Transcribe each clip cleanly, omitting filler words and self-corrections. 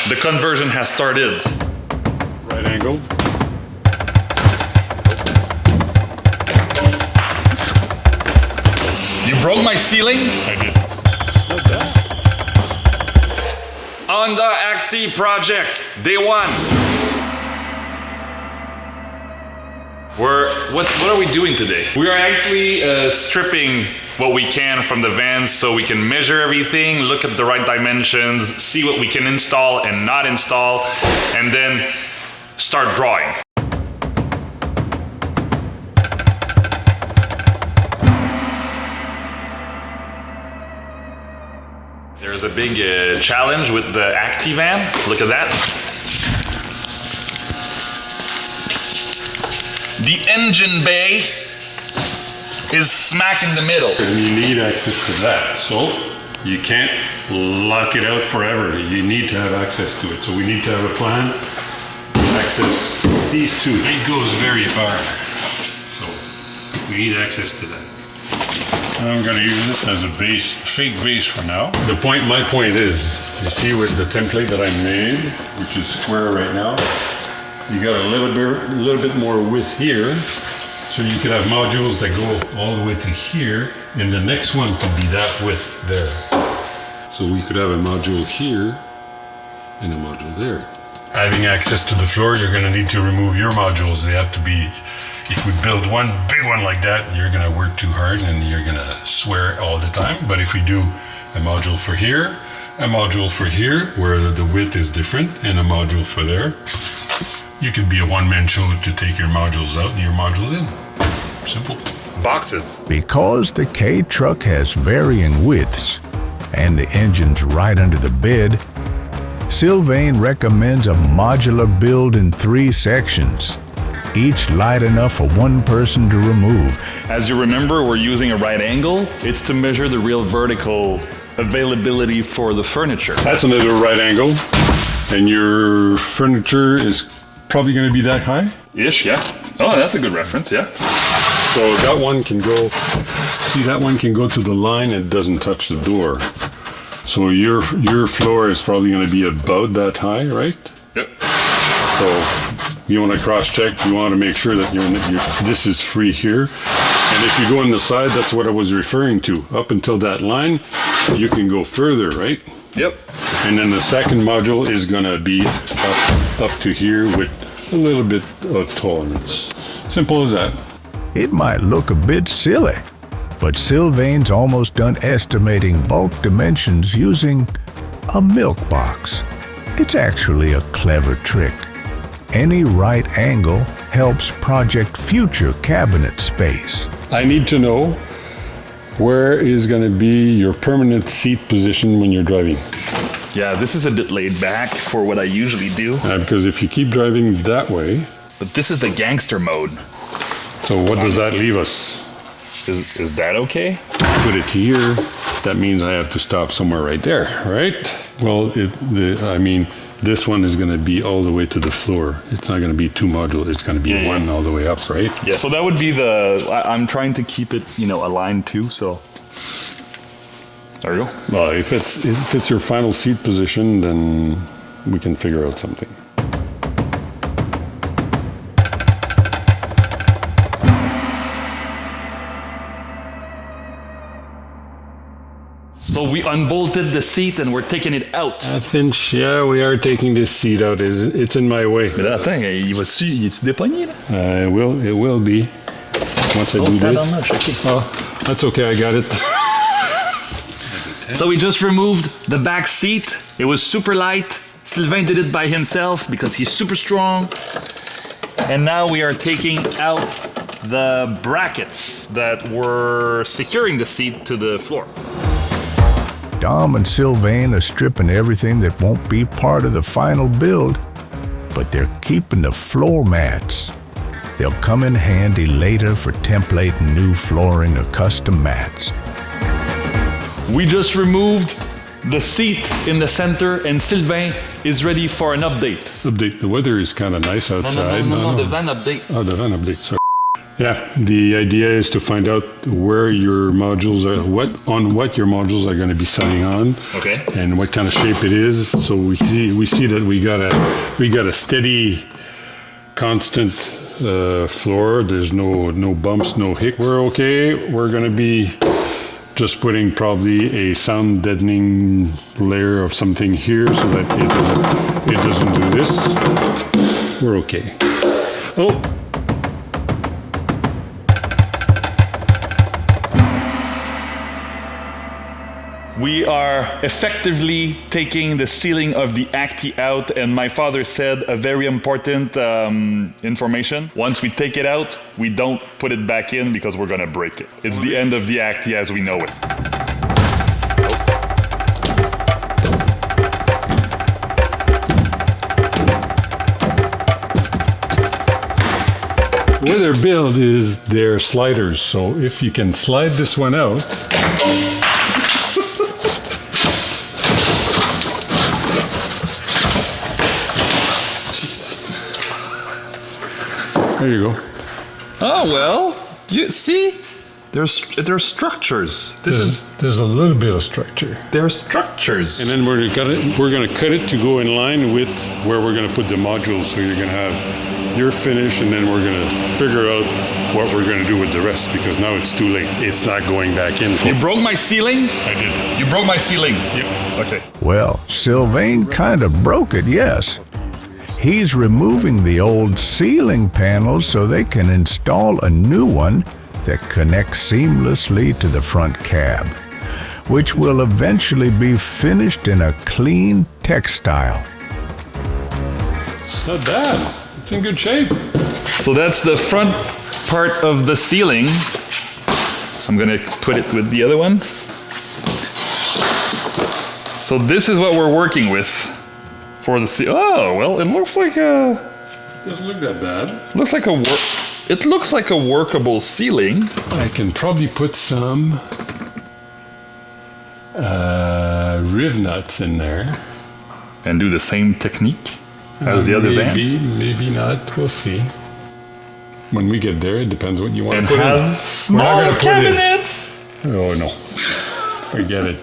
The conversion has started. Right angle. You broke my ceiling? I did. Not bad. Honda Acty project, day one. What are we doing today? We are actually stripping what we can from the vans so we can measure everything, look at the right dimensions, see what we can install and not install, and then start drawing. There's a big challenge with the Acty van. Look at that. The engine bay is smack in the middle. And you need access to that, so you can't lock it out forever. You need to have access to it. So we need to have a plan to access these two. It goes very far, so we need access to that. I'm going to use it as a base, fake base for now. My point is, you see with the template that I made, which is square right now, you got a little bit more width here, so you could have modules that go all the way to here, and the next one could be that width there. So we could have a module here and a module there. Having access to the floor, you're going to need to remove your modules. They have to be. If we build one big one like that, you're gonna work too hard and you're gonna swear all the time. But if we do a module for here, a module for here, where the width is different, and a module for there, you could be a one-man show to take your modules out and your modules in. Simple. Boxes. Because the K truck has varying widths and the engine's right under the bed, Sylvain recommends a modular build in 3 sections, each light enough for one person to remove. As you remember, we're using a right angle. It's to measure the real vertical availability for the furniture. That's another right angle, and your furniture is probably going to be that high? Ish, yeah. Oh, that's a good reference, yeah. So that one can go, see that one can go to the line and doesn't touch the door. So your floor is probably going to be about that high, right? Yep. So you want to cross-check, you want to make sure that this is free here. And if you go on the side, that's what I was referring to. Up until that line, you can go further, right? Yep. And then the second module is going to be up to here with a little bit of tolerance. Simple as that. It might look a bit silly, but Sylvain's almost done estimating bulk dimensions using a milk box. It's actually a clever trick. Any right angle helps project future cabinet space. I need to know where is going to be your permanent seat position when you're driving. Yeah, this is a bit laid back for what I usually do. Because if you keep driving that way... But this is the gangster mode. So what does that leave us? Is that okay? Put it here. That means I have to stop somewhere right there, right? Well, this one is going to be all the way to the floor. It's not going to be 2 modules. It's going to be one all the way up, right? Yeah, so that would be I'm trying to keep it, aligned too, so. There you go. Well, if it's your final seat position, then we can figure out something. So we unbolted the seat and we're taking it out. I think, yeah, we are taking this seat out. It's in my way. Mais là, attends, il est-tu dépogné, là? It will be. Once I do this. Oh, that's okay, I got it. So we just removed the back seat. It was super light. Sylvain did it by himself because he's super strong. And now we are taking out the brackets that were securing the seat to the floor. Dom and Sylvain are stripping everything that won't be part of the final build, but they're keeping the floor mats. They'll come in handy later for templating new flooring or custom mats. We just removed the seat in the center and Sylvain is ready for an update. The weather is kind of nice outside. No, the van update. Oh, the van update, sorry. Yeah, the idea is to find out where your modules are, what your modules are going to be setting on, Okay. and what kind of shape it is. So we see that we got a steady, constant floor. There's no bumps, no hicks. We're okay. We're going to be just putting probably a sound deadening layer of something here so that it doesn't do this. We're okay. Oh. We are effectively taking the ceiling of the Acty out, and my father said a very important information. Once we take it out, we don't put it back in because we're gonna break it. It's the end of the Acty as we know it. The way they're built is they're sliders, so if you can slide this one out, there you go. Oh well, you see, there's structures. There's a little bit of structure. There's structures. And then we're gonna cut it to go in line with where we're gonna put the modules. So you're gonna have your finish, and then we're gonna figure out what we're gonna do with the rest, because now it's too late. It's not going back in. You broke my ceiling? I did. You broke my ceiling. Yep. Okay. Well, Sylvain kind of broke it, yes. He's removing the old ceiling panels so they can install a new one that connects seamlessly to the front cab, which will eventually be finished in a clean textile. It's not bad. It's in good shape. So that's the front part of the ceiling. I'm gonna put it with the other one. So this is what we're working with for the ceiling. Oh, well, it looks like a... Doesn't look that bad. Looks like it looks like a workable ceiling. I can probably put some riv nuts in there. And do the same technique as the other van. Maybe not. We'll see. When we get there, it depends what you want And to put in. have small cabinets. Oh no, forget it.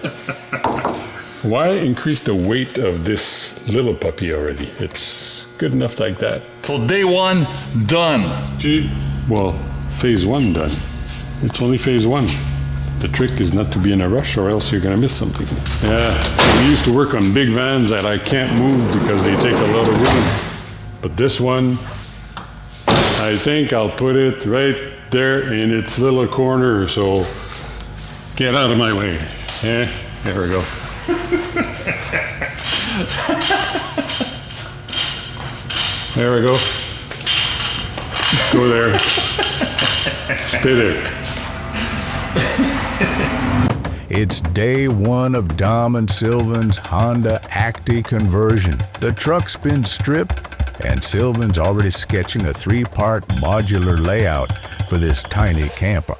Why increase the weight of this little puppy already? It's good enough like that. So day one, done. Well, phase one done. It's only phase one. The trick is not to be in a rush, or else you're gonna miss something. Yeah, so we used to work on big vans that I can't move because they take a lot of room. But this one, I think I'll put it right there in its little corner, so get out of my way. Yeah, there we go. There we go. Go there. Stay there. It's day one of Dom and Sylvain's Honda Acty conversion. The truck's been stripped, and Sylvain's already sketching a 3-part modular layout for this tiny camper.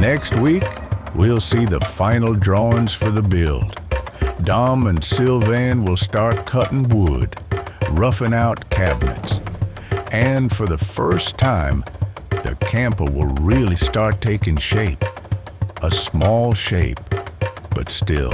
Next week, we'll see the final drawings for the build. Dom and Sylvain will start cutting wood, roughing out cabinets, and for the first time, the camper will really start taking shape. A small shape, but still